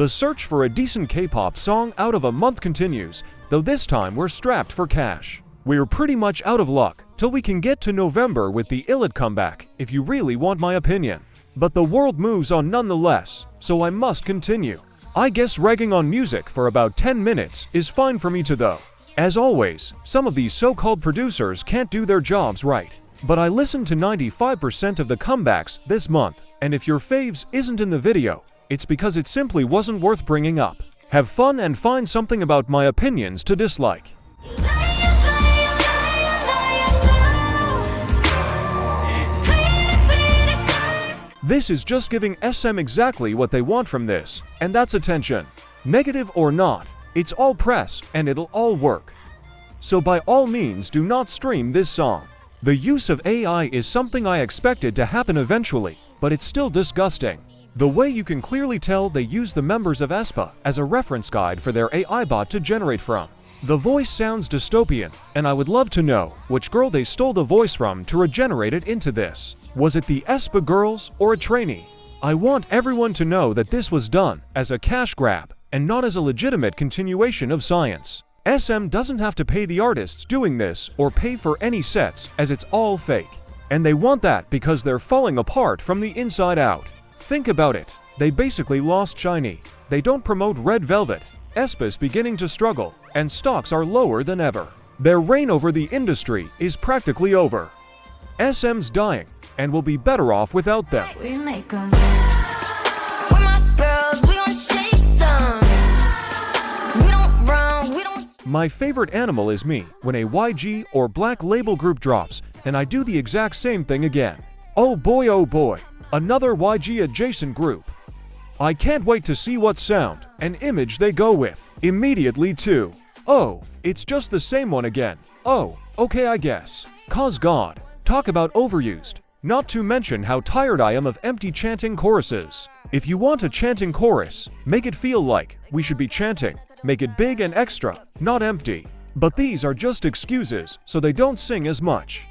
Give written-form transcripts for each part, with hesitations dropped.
The search for a decent K-pop song out of a month continues, though this time we're strapped for cash. We're pretty much out of luck till we can get to November with the ILLIT comeback, if you really want my opinion. But the world moves on nonetheless, so I must continue. I guess ragging on music for about 10 minutes is fine for me too though. As always, some of these so-called producers can't do their jobs right. But I listened to 95% of the comebacks this month, and if your faves isn't in the video, it's because it simply wasn't worth bringing up. Have fun and find something about my opinions to dislike. This is just giving SM exactly what they want from this, and that's attention. Negative or not, it's all press and it'll all work. So by all means do not stream this song. The use of AI is something I expected to happen eventually, but it's still disgusting. The way you can clearly tell they use the members of aespa as a reference guide for their AI bot to generate from. The voice sounds dystopian, and I would love to know which girl they stole the voice from to regenerate it into this. Was it the aespa girls or a trainee? I want everyone to know that this was done as a cash grab and not as a legitimate continuation of science. SM doesn't have to pay the artists doing this or pay for any sets, as it's all fake. And they want that because they're falling apart from the inside out. Think about it. They basically lost SHINee. They don't promote Red Velvet. aespa's beginning to struggle, and stocks are lower than ever. Their reign over the industry is practically over. SM's dying, and will be better off without them. We make 'em. We're my girls, we gon' shake some. We don't run, we don't. My favorite animal is me when a YG or Black Label group drops, and I do the exact same thing again. Oh boy, another YG adjacent group. I can't wait to see what sound and image they go with. Immediately too. Oh, it's just the same one again. Oh, okay I guess. Cause God, talk about overused. Not to mention how tired I am of empty chanting choruses. If you want a chanting chorus, make it feel like we should be chanting. Make it big and extra, not empty. But these are just excuses, so they don't sing as much.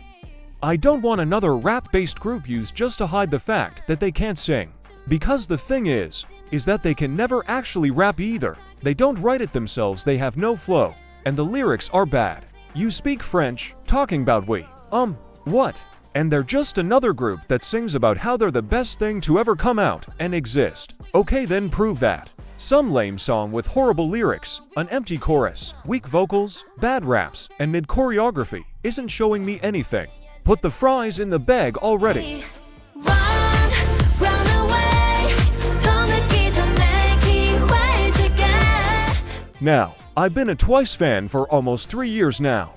I don't want another rap-based group used just to hide the fact that they can't sing. Because the thing is that they can never actually rap either. They don't write it themselves, they have no flow, and the lyrics are bad. You speak French, talking about we, what? And they're just another group that sings about how they're the best thing to ever come out and exist. Okay then prove that. Some lame song with horrible lyrics, an empty chorus, weak vocals, bad raps, and mid-choreography isn't showing me anything. Put the fries in the bag already. Now, I've been a TWICE fan for almost 3 years now.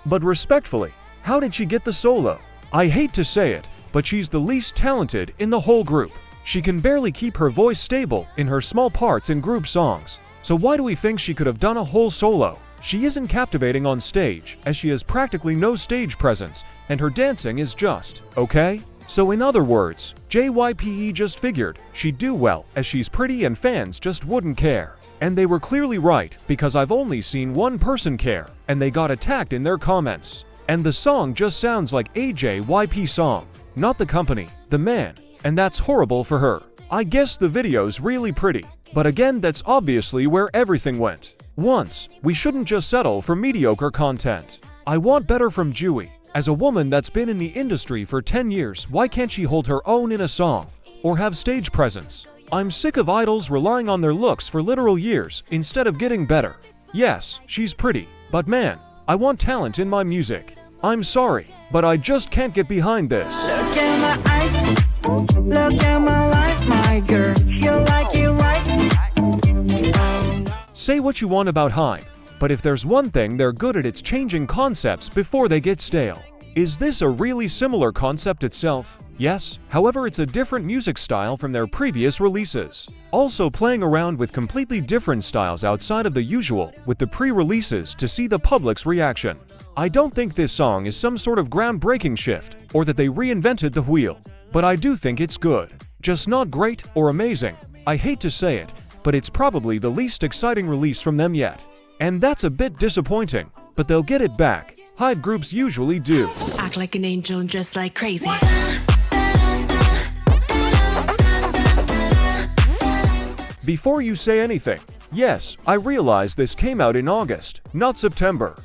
But respectfully, how did she get the solo? I hate to say it, but she's the least talented in the whole group. She can barely keep her voice stable in her small parts in group songs. So why do we think she could have done a whole solo? She isn't captivating on stage, as she has practically no stage presence, and her dancing is just okay. So in other words, JYPE just figured she'd do well as she's pretty and fans just wouldn't care. And they were clearly right, because I've only seen one person care, and they got attacked in their comments. And the song just sounds like a JYP song, not the company, the man, and that's horrible for her. I guess the video's really pretty, but again that's obviously where everything went. Once, we shouldn't just settle for mediocre content. I want better from Jui. As a woman that's been in the industry for 10 years, why can't she hold her own in a song, or have stage presence? I'm sick of idols relying on their looks for literal years instead of getting better. Yes, she's pretty, but man, I want talent in my music. I'm sorry, but I just can't get behind this. Look at my eyes, look at my life, my girl, you like it right? Say what you want about HYBE, but if there's one thing they're good at, it's changing concepts before they get stale. Is this a really similar concept itself? Yes, however it's a different music style from their previous releases. Also playing around with completely different styles outside of the usual with the pre-releases to see the public's reaction. I don't think this song is some sort of groundbreaking shift or that they reinvented the wheel, but I do think it's good. Just not great or amazing. I hate to say it, but it's probably the least exciting release from them yet. And that's a bit disappointing, but they'll get it back. HYBE groups usually do. Act like an angel and dress like crazy. Before you say anything, yes, I realize this came out in August, not September.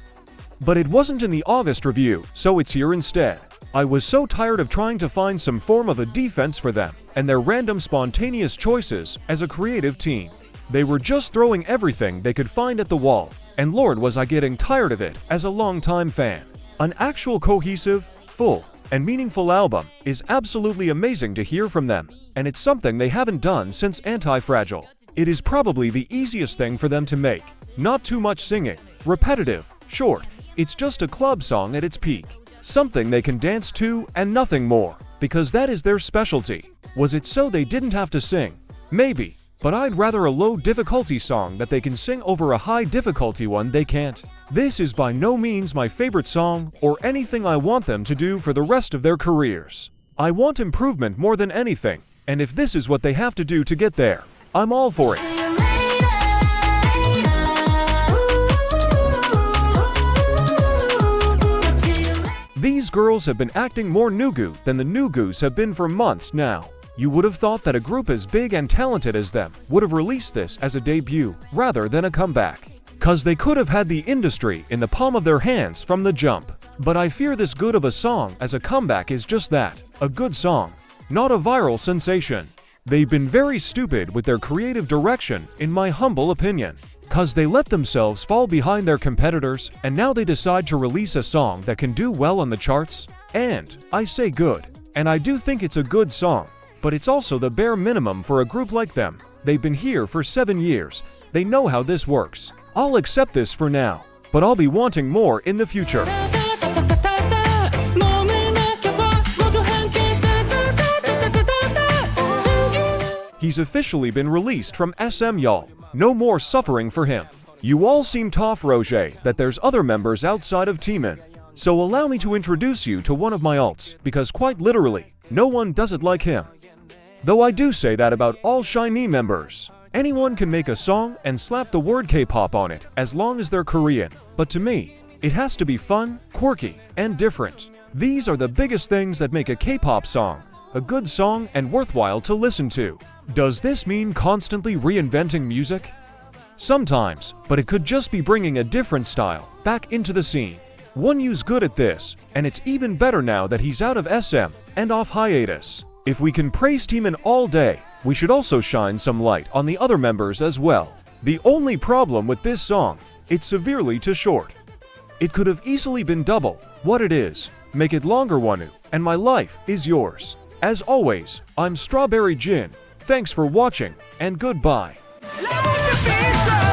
But it wasn't in the August review, so it's here instead. I was so tired of trying to find some form of a defense for them and their random spontaneous choices as a creative team. They were just throwing everything they could find at the wall, and Lord was I getting tired of it as a longtime fan. An actual cohesive, full, and meaningful album is absolutely amazing to hear from them, and it's something they haven't done since Anti-Fragile. It is probably the easiest thing for them to make. Not too much singing, repetitive, short, it's just a club song at its peak. Something they can dance to and nothing more, because that is their specialty. Was it so they didn't have to sing? Maybe, but I'd rather a low difficulty song that they can sing over a high difficulty one they can't. This is by no means my favorite song or anything I want them to do for the rest of their careers. I want improvement more than anything, and if this is what they have to do to get there, I'm all for it. These girls have been acting more Nugu than the Nugus have been for months now. You would have thought that a group as big and talented as them would have released this as a debut rather than a comeback. Cause they could have had the industry in the palm of their hands from the jump. But I fear this good of a song as a comeback is just that, a good song, not a viral sensation. They've been very stupid with their creative direction in my humble opinion. Cause they let themselves fall behind their competitors and now they decide to release a song that can do well on the charts. And, I say good, and I do think it's a good song, but it's also the bare minimum for a group like them. They've been here for 7 years, they know how this works. I'll accept this for now, but I'll be wanting more in the future. He's officially been released from SM y'all. No more suffering for him. You all seem tough, Roger, that there's other members outside of Teamin. So allow me to introduce you to one of my alts, because quite literally, no one does it like him. Though I do say that about all SHINee members. Anyone can make a song and slap the word K-pop on it as long as they're Korean. But to me, it has to be fun, quirky, and different. These are the biggest things that make a K-pop song a good song and worthwhile to listen to. Does this mean constantly reinventing music? Sometimes, but it could just be bringing a different style back into the scene. Wonyu's good at this, and it's even better now that he's out of SM and off hiatus. If we can praise Teamin all day, we should also shine some light on the other members as well. The only problem with this song, it's severely too short. It could have easily been double what it is. Make it longer, Wonyu, and my life is yours. As always, I'm Strawberry Jin. Thanks for watching, and goodbye. Love with the